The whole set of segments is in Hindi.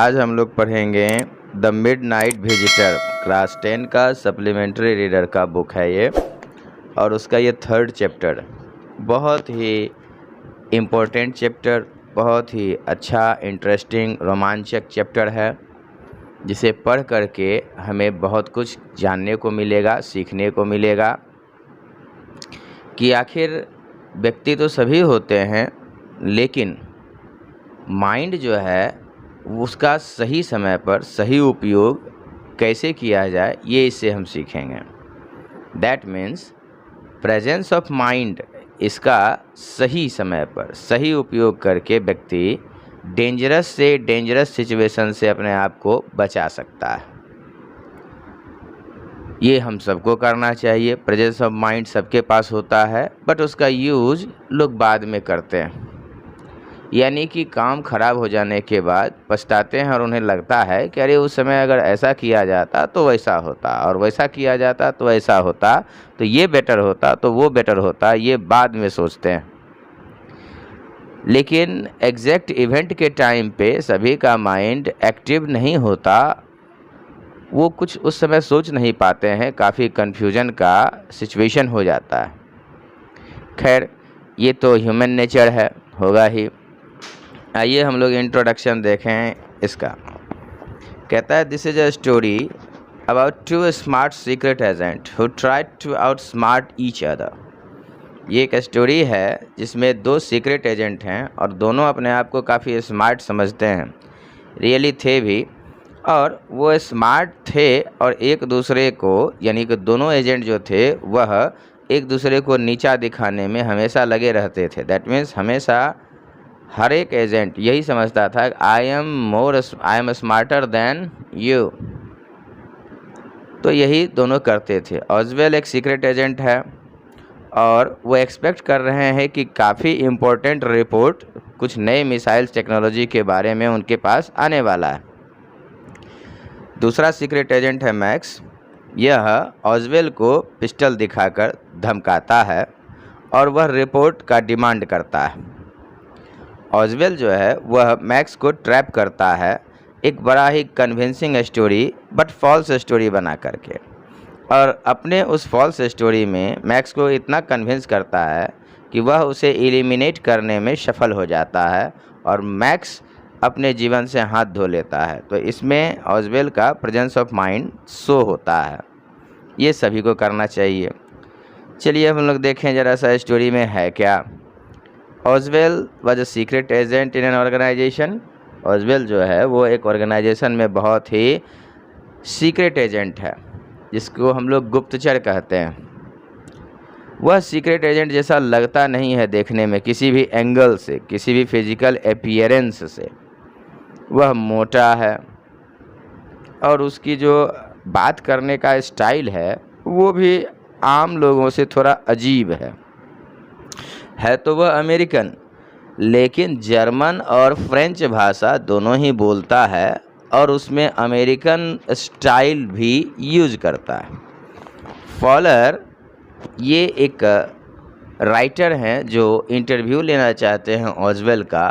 आज हम लोग पढ़ेंगे द मिडनाइट विजिटर, क्लास 10 का सप्लीमेंट्री रीडर का बुक है ये, और उसका ये 3rd चैप्टर। बहुत ही इम्पोर्टेंट चैप्टर, बहुत ही अच्छा, इंटरेस्टिंग, रोमांचक चैप्टर है, जिसे पढ़ करके हमें बहुत कुछ जानने को मिलेगा, सीखने को मिलेगा कि आखिर व्यक्ति तो सभी होते हैं, लेकिन माइंड जो है उसका सही समय पर सही उपयोग कैसे किया जाए, ये इससे हम सीखेंगे। That means presence of mind, इसका सही समय पर सही उपयोग करके व्यक्ति डेंजरस से डेंजरस सिचुएशन से अपने आप को बचा सकता है। ये हम सबको करना चाहिए। प्रेजेंस ऑफ माइंड सबके पास होता है, बट उसका यूज लोग बाद में करते हैं, यानी कि काम खराब हो जाने के बाद पछताते हैं और उन्हें लगता है कि अरे उस समय अगर ऐसा किया जाता तो वैसा होता, और वैसा किया जाता तो ऐसा होता, तो ये बेटर होता, तो वो बेटर होता, ये बाद में सोचते हैं। लेकिन एग्जैक्ट इवेंट के टाइम पे सभी का माइंड एक्टिव नहीं होता, वो कुछ उस समय सोच नहीं पाते हैं, काफ़ी कन्फ्यूजन का सिचुएशन हो जाता है। खैर, ये तो ह्यूमन नेचर है, होगा ही। आइए हम लोग इंट्रोडक्शन देखें इसका। कहता है, this is a story about 2 smart secret agent who tried to outsmart each other. ये एक स्टोरी है जिसमें 2 सीक्रेट एजेंट हैं और दोनों अपने आप को काफ़ी स्मार्ट समझते हैं, रियली थे भी, और वो स्मार्ट थे और एक दूसरे को, यानी कि दोनों एजेंट जो थे वह एक दूसरे को नीचा दिखाने में हमेशा लगे रहते थे। दैट मीन्स हमेशा हर एक एजेंट यही समझता था, I am smarter than you. तो यही दोनों करते थे। ऑजवेल एक सीक्रेट एजेंट है और वो एक्सपेक्ट कर रहे हैं कि काफ़ी इम्पोर्टेंट रिपोर्ट कुछ नए मिसाइल्स टेक्नोलॉजी के बारे में उनके पास आने वाला है। दूसरा सीक्रेट एजेंट है मैक्स। यह ऑजवेल को पिस्टल दिखाकर धमकाता है और वह रिपोर्ट का डिमांड करता है। ऑजवेल जो है वह मैक्स को ट्रैप करता है एक बड़ा ही convincing story, but false story बना करके, और अपने उस फॉल्स स्टोरी में मैक्स को इतना कन्विंस करता है कि वह उसे एलिमिनेट करने में सफल हो जाता है और मैक्स अपने जीवन से हाथ धो लेता है। तो इसमें ऑजवेल का प्रेजेंस ऑफ माइंड शो होता है। ये सभी को करना चाहिए। चलिए हम लोग देखें ज़रा सा स्टोरी में है क्या। Oswell was a secret agent in an organization. Oswell जो है वो एक ऑर्गेनाइजेशन में बहुत ही सीक्रेट एजेंट है, जिसको हम लोग गुप्तचर कहते हैं। वह सीक्रेट एजेंट जैसा लगता नहीं है देखने में, किसी भी एंगल से, किसी भी फिजिकल अपीयरेंस से। वह मोटा है और उसकी जो बात करने का स्टाइल है वो भी आम लोगों से थोड़ा अजीब है तो वह अमेरिकन, लेकिन जर्मन और फ्रेंच भाषा दोनों ही बोलता है और उसमें अमेरिकन स्टाइल भी यूज करता है। फॉलर ये एक राइटर हैं जो इंटरव्यू लेना चाहते हैं ऑजवेल का।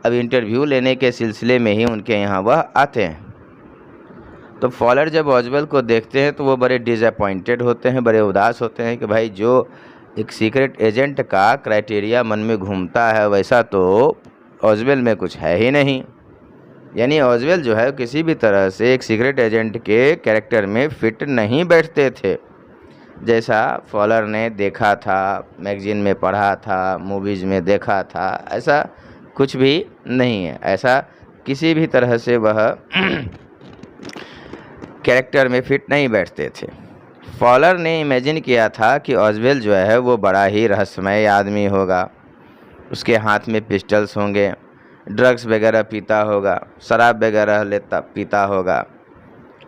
अब इंटरव्यू लेने के सिलसिले में ही उनके यहाँ वह आते हैं। तो फॉलर जब ऑजवेल को देखते हैं तो वो बड़े डिसअपॉइंटेड होते हैं, बड़े उदास होते हैं कि भाई जो एक सीक्रेट एजेंट का क्राइटेरिया मन में घूमता है वैसा तो ऑजवेल में कुछ है ही नहीं। यानी ऑजवेल जो है किसी भी तरह से एक सीक्रेट एजेंट के कैरेक्टर में फिट नहीं बैठते थे, जैसा फॉलर ने देखा था, मैगजीन में पढ़ा था, मूवीज़ में देखा था, ऐसा कुछ भी नहीं है। ऐसा किसी भी तरह से वह कैरेक्टर में फिट नहीं बैठते थे। फॉलर ने इमेजिन किया था कि ऑजवेल जो है वो बड़ा ही रहस्यमय आदमी होगा, उसके हाथ में पिस्टल्स होंगे, ड्रग्स वगैरह पीता होगा, शराब वगैरह पीता होगा।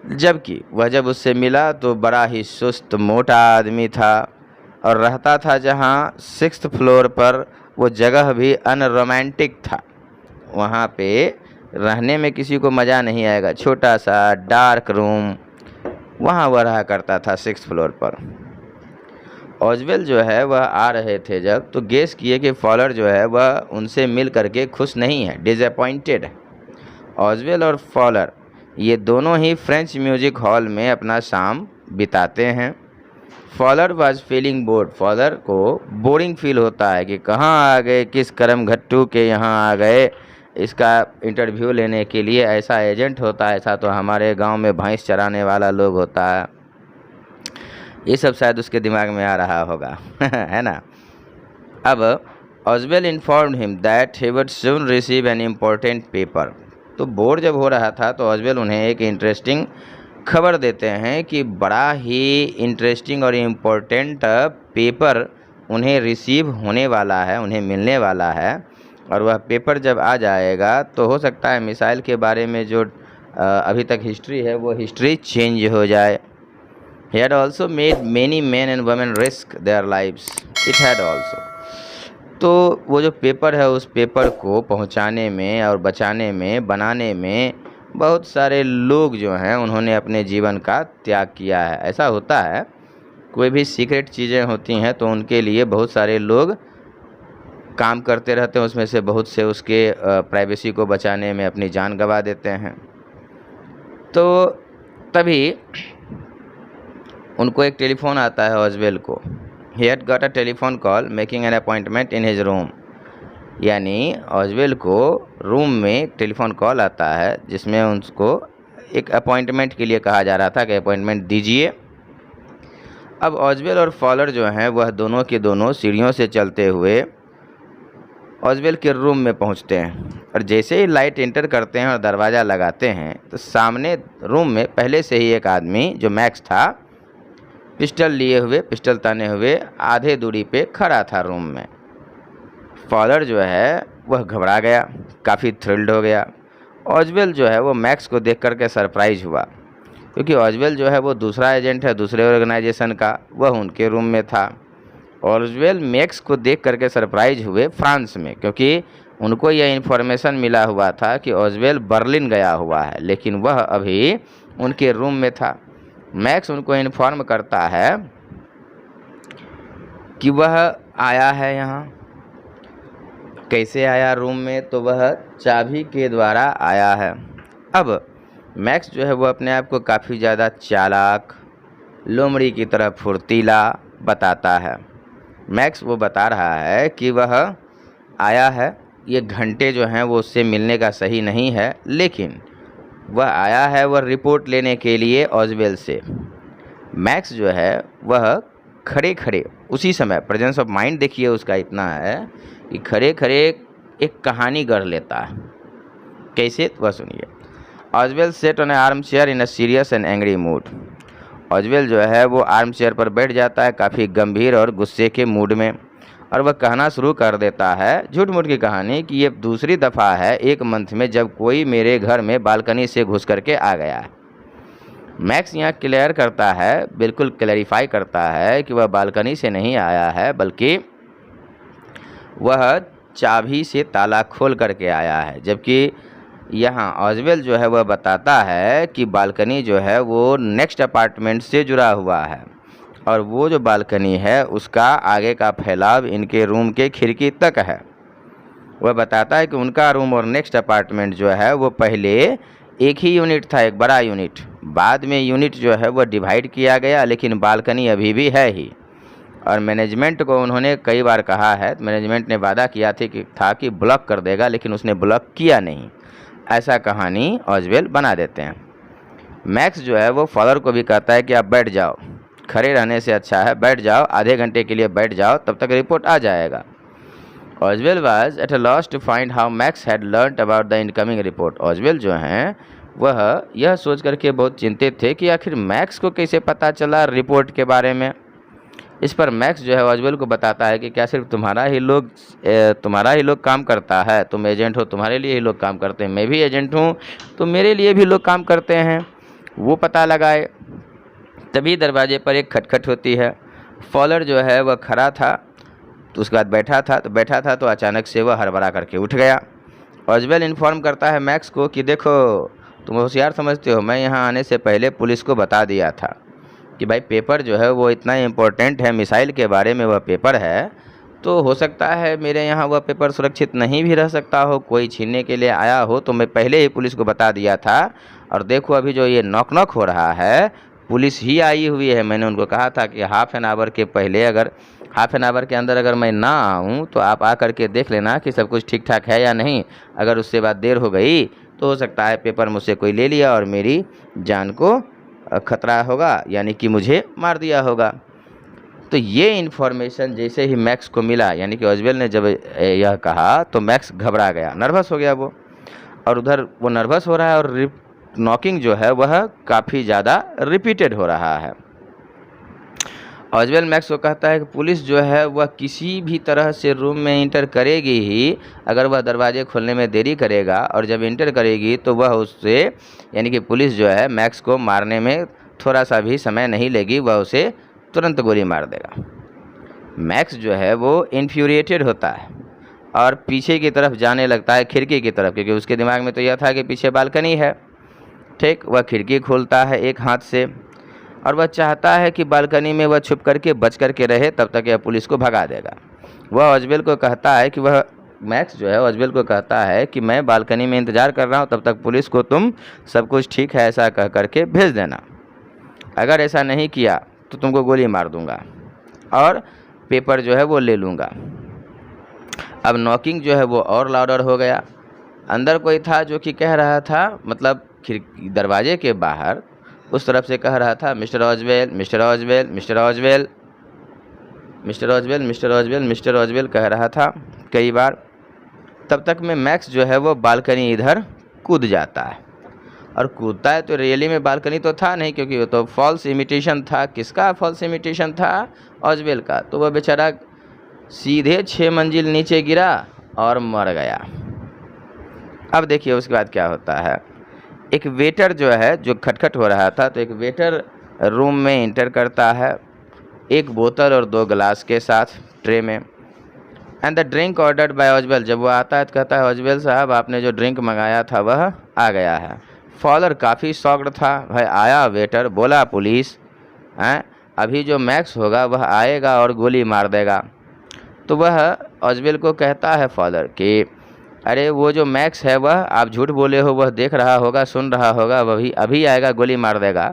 जबकि वह जब उससे मिला तो बड़ा ही सुस्त मोटा आदमी था और रहता था जहाँ 6th फ्लोर पर, वो जगह भी अनरोमांटिक था। वहाँ पे रहने में किसी को मज़ा नहीं आएगा, छोटा सा डार्क रूम, वहाँ वह रहा करता था 6th फ्लोर पर। ऑजवेल जो है वह आ रहे थे जब, तो गेस किए कि फॉलर जो है वह उनसे मिल करके खुश नहीं है, डिसअपॉइंटेड है। ऑजवेल और फॉलर ये दोनों ही फ्रेंच म्यूजिक हॉल में अपना शाम बिताते हैं। Fowler was feeling bored, Fowler को बोरिंग फील होता है कि कहाँ आ गए, किस करम घट्टू के यहाँ आ गए इसका इंटरव्यू लेने के लिए। ऐसा एजेंट होता है, ऐसा तो हमारे गांव में भैंस चराने वाला लोग होता है। ये सब शायद उसके दिमाग में आ रहा होगा है ना। अब Oswell informed him that he would soon receive an important paper. तो बोर जब हो रहा था तो ऑजवेल उन्हें एक इंटरेस्टिंग खबर देते हैं कि बड़ा ही इंटरेस्टिंग और इम्पोर्टेंट पेपर उन्हें रिसीव होने वाला है, उन्हें मिलने वाला है। और वह पेपर जब आ जाएगा तो हो सकता है मिसाइल के बारे में जो अभी तक हिस्ट्री है वो हिस्ट्री चेंज हो जाए। He had also made many men and women risk their lives. It had also. तो वो जो पेपर है उस पेपर को पहुंचाने में और बचाने में, बनाने में बहुत सारे लोग जो हैं उन्होंने अपने जीवन का त्याग किया है। ऐसा होता है, कोई भी सीक्रेट चीज़ें होती हैं तो उनके लिए बहुत सारे लोग काम करते रहते हैं, उसमें से बहुत से उसके प्राइवेसी को बचाने में अपनी जान गंवा देते हैं। तो तभी उनको एक टेलीफोन आता है ऑजवेल को। He had got a telephone call making an appointment in his room. यानी ऑजवेल को रूम में टेलीफोन कॉल आता है जिसमें उनको एक अपॉइंटमेंट के लिए कहा जा रहा था कि अपॉइंटमेंट दीजिए। अब ऑजवेल और फॉलर जो हैं वह दोनों के दोनों सीढ़ियों से चलते हुए ऑजवेल के रूम में पहुंचते हैं और जैसे ही लाइट एंटर करते हैं और दरवाज़ा लगाते हैं तो सामने रूम में पहले से ही एक आदमी जो मैक्स था पिस्टल लिए हुए, पिस्टल ताने हुए आधे दूरी पे खड़ा था रूम में। फॉलर जो है वह घबरा गया, काफ़ी थ्रिल्ड हो गया। ऑजवेल जो है वो मैक्स को देख करके सरप्राइज हुआ क्योंकि ऑजवेल जो है वो दूसरा एजेंट है दूसरे ऑर्गेनाइजेशन का, वह उनके रूम में था। ऑजवेल मैक्स को देख करके सरप्राइज हुए फ्रांस में, क्योंकि उनको यह इन्फॉर्मेशन मिला हुआ था कि ऑजवेल बर्लिन गया हुआ है लेकिन वह अभी उनके रूम में था। मैक्स उनको इन्फॉर्म करता है कि वह आया है यहाँ। कैसे आया रूम में, तो वह चाबी के द्वारा आया है। अब मैक्स जो है वो अपने आप को काफ़ी ज़्यादा चालाक, लोमड़ी की तरह फुर्तीला बताता है। मैक्स वो बता रहा है कि वह आया है, ये घंटे जो हैं वो उससे मिलने का सही नहीं है, लेकिन वह आया है वह रिपोर्ट लेने के लिए ऑजवेल से। मैक्स जो है वह खड़े खड़े उसी समय, प्रेजेंस ऑफ माइंड देखिए उसका इतना है कि खड़े खड़े एक कहानी गढ़ लेता है। कैसे, वह सुनिए। Oswell sat on a armchair in a serious and angry mood. Oswell जो है वो आर्म चेयर पर बैठ जाता है काफ़ी गंभीर और गुस्से के मूड में और वह कहना शुरू कर देता है झूठ मूठ की कहानी कि ये दूसरी दफ़ा है एक मंथ में जब कोई मेरे घर में बालकनी से घुस करके आ गया है। मैक्स यहाँ क्लियर करता है, बिल्कुल क्लैरिफाई करता है कि वह बालकनी से नहीं आया है बल्कि वह चाबी से ताला खोल करके आया है। जबकि यहाँ ऑजवेल जो है वह बताता है कि बालकनी जो है वो नेक्स्ट अपार्टमेंट से जुड़ा हुआ है और वो जो बालकनी है उसका आगे का फैलाव इनके रूम के खिड़की तक है। वह बताता है कि उनका रूम और नेक्स्ट अपार्टमेंट जो है वो पहले एक ही यूनिट था, एक बड़ा यूनिट। बाद में यूनिट जो है वो डिवाइड किया गया लेकिन बालकनी अभी भी है ही। और मैनेजमेंट को उन्होंने कई बार कहा है, मैनेजमेंट ने वादा किया था कि ब्लॉक कर देगा लेकिन उसने ब्लॉक किया नहीं। ऐसा कहानी ऑजवेल बना देते हैं। मैक्स जो है वो फॉलर को भी कहता है कि आप बैठ जाओ, खड़े रहने से अच्छा है बैठ जाओ, आधे घंटे के लिए बैठ जाओ, तब तक रिपोर्ट आ जाएगा। Oswell was at a loss to find how Max had learned about the incoming report. Oswell जो हैं वह यह सोच करके बहुत चिंतित थे कि आखिर मैक्स को कैसे पता चला रिपोर्ट के बारे में। इस पर मैक्स जो है ऑजवेल को बताता है कि क्या सिर्फ तुम्हारा ही लोग काम करता है, तुम एजेंट हो, तुम्हारे लिए ही लोग काम करते हैं, मैं भी एजेंट हूँ तो मेरे लिए भी लोग काम करते हैं, वो पता लगाए। तभी दरवाजे पर एक खटखट होती है। फॉलर जो है वह खड़ा था तो उसके बाद बैठा था तो अचानक से वह हड़बड़ा करके उठ गया। ऑजवेल इन्फॉर्म करता है मैक्स को कि देखो तुम होशियार समझते हो, मैं यहाँ आने से पहले पुलिस को बता दिया था कि भाई पेपर जो है वो इतना इम्पोर्टेंट है, मिसाइल के बारे में वह पेपर है तो हो सकता है मेरे यहाँ वह पेपर सुरक्षित नहीं भी रह सकता हो, कोई छीनने के लिए आया हो। तो मैं पहले ही पुलिस को बता दिया था। और देखो अभी जो ये नॉक नॉक हो रहा है, पुलिस ही आई हुई है। मैंने उनको कहा था कि हाफ़ एन आवर के पहले, अगर हाफ़ एन आवर के अंदर अगर मैं ना आऊँ तो आप आ कर के देख लेना कि सब कुछ ठीक ठाक है या नहीं। अगर उससे बाद देर हो गई तो हो सकता है पेपर मुझसे कोई ले लिया और मेरी जान को खतरा होगा, यानी कि मुझे मार दिया होगा। तो ये इन्फॉर्मेशन जैसे ही मैक्स को मिला, यानी कि ओजवेल ने जब यह कहा तो मैक्स घबरा गया, नर्वस हो गया वो। और उधर वो नर्वस हो रहा है और नॉकिंग जो है वह काफ़ी ज़्यादा रिपीटेड हो रहा है। ओजवेल मैक्स को कहता है कि पुलिस जो है वह किसी भी तरह से रूम में इंटर करेगी ही। अगर वह दरवाजे खोलने में देरी करेगा और जब इंटर करेगी तो वह उससे, यानी कि पुलिस जो है मैक्स को मारने में थोड़ा सा भी समय नहीं लेगी, वह उसे तुरंत गोली मार देगा। मैक्स जो है वो इन्फ्यूरिएटेड होता है और पीछे की तरफ जाने लगता है, खिड़की की तरफ, क्योंकि उसके दिमाग में तो यह था कि पीछे बालकनी है। ठीक, वह खिड़की खोलता है एक हाथ से और वह चाहता है कि बालकनी में वह छुप करके बच करके रहे, तब तक यह पुलिस को भगा देगा। वह ओजवेल को कहता है कि वह मैक्स जो है ओजवेल को कहता है कि मैं बालकनी में इंतज़ार कर रहा हूँ, तब तक पुलिस को तुम सब कुछ ठीक है ऐसा कह करके भेज देना। अगर ऐसा नहीं किया तो तुमको गोली मार दूंगा और पेपर जो है वो ले लूँगा। अब नॉकिंग जो है वो और लाउडर हो गया। अंदर कोई था जो कि कह रहा था, मतलब खिड़की दरवाजे के बाहर उस तरफ से कह रहा था, mister Oswell, mister Oswell, mister Oswell, mister Oswell, mister Oswell, mister Oswell कह रहा था कई बार। तब तक में मैक्स जो है वो बालकनी इधर कूद जाता है। और कूदता है तो रियली में बालकनी तो था नहीं, क्योंकि वो तो फॉल्स इमिटेशन था। किसका फॉल्स इमिटेशन था? ओजवेल का। तो वह बेचारा सीधे 6 मंजिल नीचे गिरा और मर गया। अब देखिए उसके बाद क्या होता है। एक वेटर जो है, जो खटखट हो रहा था, तो एक वेटर रूम में इंटर करता है, एक बोतल और 2 गिलास के साथ ट्रे में। And the drink ordered by Oswell. जब वो आता है तो कहता है, ओजवेल साहब आपने जो ड्रिंक मंगाया था वह आ गया है। फॉलर काफ़ी शॉक्ड था। भाई आया वेटर, बोला पुलिस हैं, अभी जो मैक्स होगा वह आएगा और गोली मार देगा। तो वह ओजवेल को कहता है फॉलर कि अरे वो जो मैक्स है वह, आप झूठ बोले हो, वह देख रहा होगा, सुन रहा होगा, वह अभी आएगा गोली मार देगा।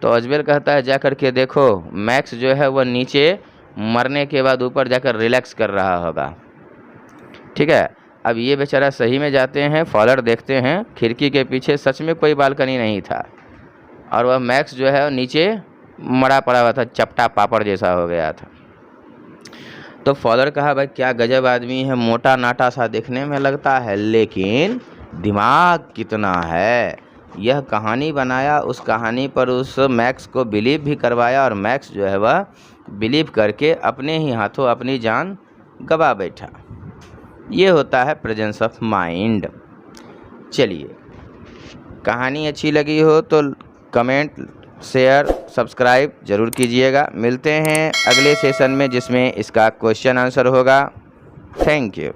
तो ओजवेल कहता है जा कर के देखो, मैक्स जो है वह नीचे मरने के बाद ऊपर जाकर रिलैक्स कर रहा होगा। ठीक है। अब ये बेचारा सही में जाते हैं, फॉलर देखते हैं खिड़की के पीछे सच में कोई बालकनी नहीं था और वह मैक्स जो है नीचे मरा पड़ा हुआ था, चपटा पापड़ जैसा हो गया था। तो फॉलर कहा, भाई क्या गजब आदमी है, मोटा नाटा सा देखने में लगता है, लेकिन दिमाग कितना है। यह कहानी बनाया, उस कहानी पर उस मैक्स को बिलीव भी करवाया और मैक्स जो है वह बिलीव करके अपने ही हाथों अपनी जान गवा बैठा। ये होता है प्रेजेंस ऑफ माइंड। चलिए, कहानी अच्छी लगी हो तो कमेंट, शेयर, सब्सक्राइब ज़रूर कीजिएगा। मिलते हैं अगले सेशन में जिसमें इसका क्वेश्चन आंसर होगा। Thank you.